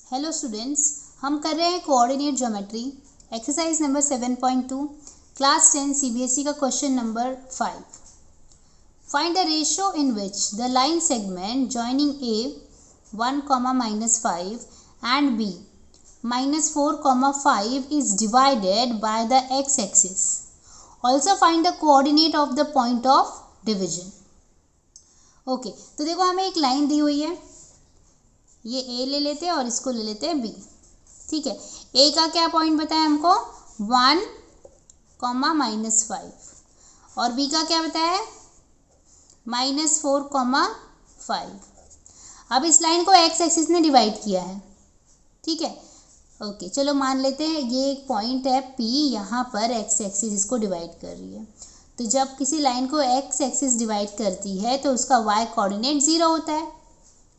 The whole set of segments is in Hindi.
हेलो स्टूडेंट्स, हम कर रहे हैं coordinate geometry exercise number 7.2 class 10 CBSE का question number 5। Find the ratio in which the line segment joining A 1, -5 and B -4, 5 is divided by the x axis. Also find the coordinate of the point of division. Okay, तो देखो हमें एक लाइन दी हुई है, ये ए ले लेते हैं और इसको ले लेते हैं बी। ठीक है, ए का क्या पॉइंट बताया हमको 1, -5 और बी का क्या बताया है -4, 5। अब इस लाइन को एक्स एक्सिस ने डिवाइड किया है। ठीक है, ओके चलो मान लेते हैं ये एक पॉइंट है पी, यहाँ पर एक्स एक्सिस इसको डिवाइड कर रही है। तो जब किसी लाइन को एक्स एक्सिस डिवाइड करती है तो उसका वाई कोऑर्डिनेट 0 होता है,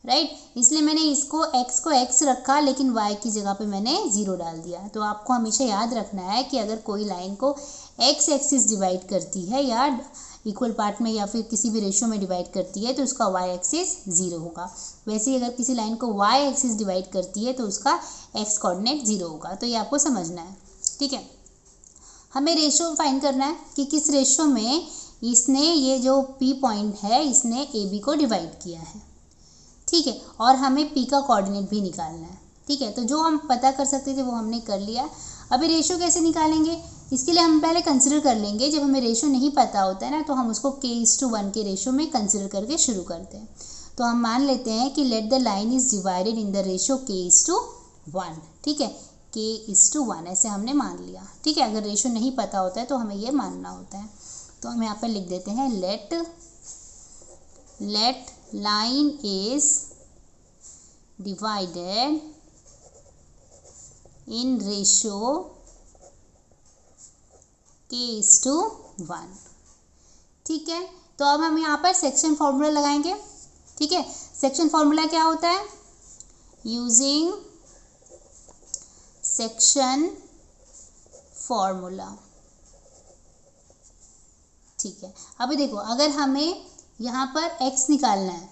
राइट। इसलिए मैंने इसको x को x रखा, लेकिन y की जगह पे मैंने 0 डाल दिया। तो आपको हमेशा याद रखना है कि अगर कोई लाइन को x एक्सिस डिवाइड करती है या इक्वल पार्ट में या फिर किसी भी रेशियो में डिवाइड करती है तो उसका y एक्सिस 0 होगा। वैसे ही अगर किसी लाइन को y एक्सिस डिवाइड करती है तो उसका x कोऑर्डिनेट 0 होगा। तो ये आपको समझना है। ठीक है, हमें रेशियो फाइंड करना है कि किस रेशियो में इसने ये जो p पॉइंट है इसने ab को डिवाइड किया है। ठीक है, और हमें p का कोऑर्डिनेट भी निकालना है। ठीक है, तो जो हम पता कर सकते थे वो हमने कर लिया। अभी रेशियो कैसे निकालेंगे, इसके लिए हम पहले कंसिडर कर लेंगे। जब हमें रेशियो नहीं पता होता है ना तो हम उसको k:1 के रेशियो में कंसिडर करके शुरू करते हैं। तो हम मान लेते हैं कि let the line is divided in the ratio k:1। ठीक है, k:1 ऐसे हमने मान लिया। ठीक है, अगर रेशियो नहीं पता होता है तो हमें ये मानना होता है। तो हम यहाँ पर लिख देते हैं late line is divided in ratio k:1। ठीक है, तो अब हम यहाँ पर सेक्शन फॉर्मूला लगाएंगे। ठीक है, सेक्शन फॉर्मूला क्या होता है, यूजिंग सेक्शन फॉर्मूला। ठीक है, अभी देखो अगर हमें यहाँ पर x निकालना है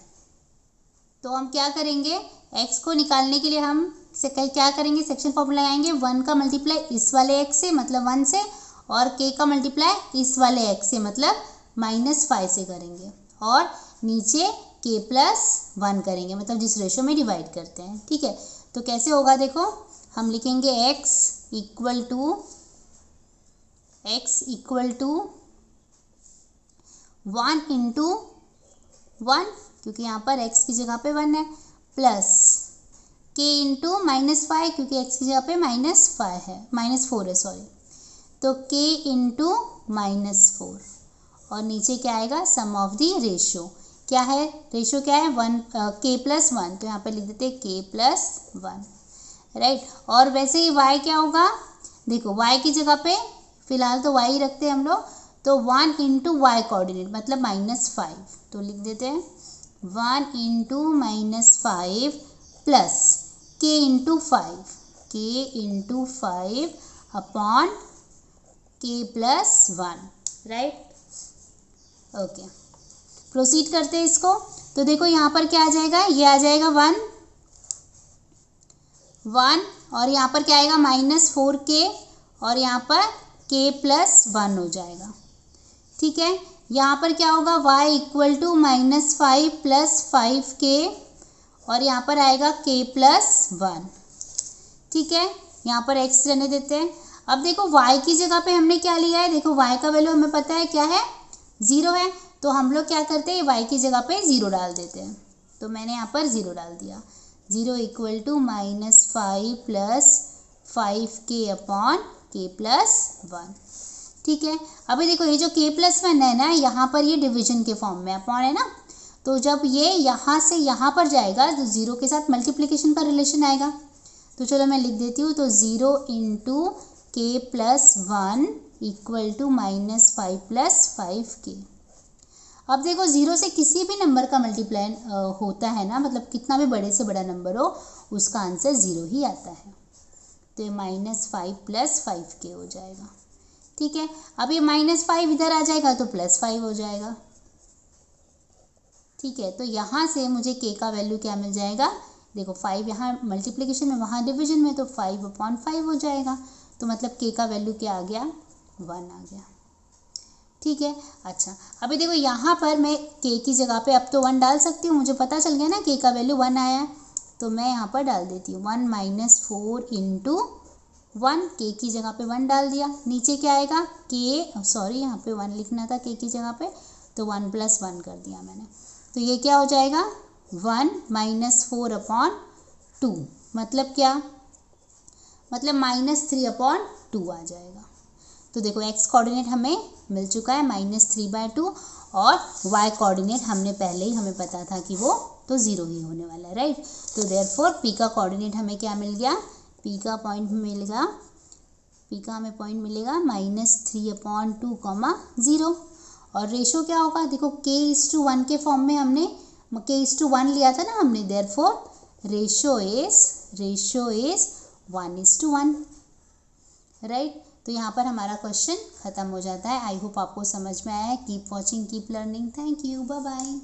तो हम क्या करेंगे, x को निकालने के लिए हम क्या करेंगे, सेक्शन फॉर्मूला लगाएंगे। 1 का मल्टीप्लाई इस वाले x से मतलब 1 से, और k का मल्टीप्लाई इस वाले x से मतलब -5 से करेंगे, और नीचे k+1 करेंगे मतलब जिस रेशियो में डिवाइड करते हैं। ठीक है, तो कैसे होगा देखो, हम लिखेंगे x इक्वल टू 1 इंटू 1 क्योंकि यहाँ पर x की जगह पे 1 है, प्लस k इंटू -5 क्योंकि x की जगह पे -4 है सॉरी। तो k इंटू -4 और नीचे क्या आएगा, सम ऑफ द रेशियो। क्या है रेशियो, क्या है k+1, तो यहाँ पर लिख देते हैं k+1, राइट। और वैसे ही y क्या होगा, देखो y की जगह पे फिलहाल तो y ही रखते हैं हम लोग, तो 1 इंटू वाई कोऑर्डिनेट मतलब -5, तो लिख देते हैं 1 into -5 plus k into 5 upon k+1, right. Okay, proceed करते हैं इसको। तो देखो यहाँ पर क्या आ जाएगा, ये आ जाएगा 1 और यहाँ पर क्या आएगा -4k और यहाँ पर k+1 हो जाएगा। ठीक है, यहाँ पर क्या होगा y equal to -5 plus 5k और यहाँ पर आएगा k+1। ठीक है, यहाँ पर x रहने देते हैं। अब देखो y की जगह पे हमने क्या लिया है, देखो y का वैल्यू हमें पता है क्या है, 0 है। तो हम लोग क्या करते हैं, y की जगह पे 0 डाल देते हैं। तो मैंने यहाँ पर 0 डाल दिया, 0 equal to -5 plus 5k upon k+1। ठीक है, अभी देखो ये जो k+1 है ना, यहाँ पर ये डिवीजन के फॉर्म में अपॉन है ना, तो जब ये यहाँ से यहाँ पर जाएगा तो 0 के साथ मल्टीप्लिकेशन का रिलेशन आएगा। तो चलो मैं लिख देती हूँ, तो 0 into k+1 equal to -5 plus 5k। अब देखो 0 से किसी भी नंबर का मल्टीप्लाई होता है ना, मतलब कितना भी बड़े से बड़ा नंबर हो उसका आंसर 0 ही आता है। तो ये -5 प्लस 5k हो जाएगा। ठीक है, अब ये -5 इधर आ जाएगा तो +5 हो जाएगा। ठीक है, तो यहाँ से मुझे k का वैल्यू क्या मिल जाएगा, देखो 5 यहाँ मल्टीप्लिकेशन में, वहाँ डिवीजन में, तो 5/5 हो जाएगा। तो मतलब के का वैल्यू क्या आ गया, 1 आ गया। ठीक है। अच्छा अभी देखो यहाँ पर मैं के की जगह पे अब तो 1 डाल सकती हूँ, मुझे पता चल गया ना के का वैल्यू 1 आया है, तो मैं यहाँ पर डाल देती हूँ 1 - 4 × 1, के की जगह पे 1 डाल दिया। नीचे क्या आएगा, के सॉरी यहाँ पे 1 लिखना था के की जगह पे, तो 1 + 1 कर दिया मैंने। तो ये क्या हो जाएगा, 1 - 4/2, मतलब क्या, मतलब -3/2 आ जाएगा। तो देखो x कोऑर्डिनेट हमें मिल चुका है -3/2, और y कोऑर्डिनेट हमने पहले ही हमें पता था कि वो तो 0 ही होने वाला है, राइट। तो देयरफॉर p का कोऑर्डिनेट हमें क्या मिल गया, p का पॉइंट मिलेगा, p का हमें पॉइंट मिलेगा -3/2, 0। और रेशो क्या होगा, देखो k:1 के फॉर्म में हमने k:1 लिया था ना हमने, देयरफॉर रेशो इज 1:1, राइट। तो यहाँ पर हमारा क्वेश्चन खत्म हो जाता है। आई होप आपको समझ में आया है। Keep watching, keep learning. Thank you, bye bye.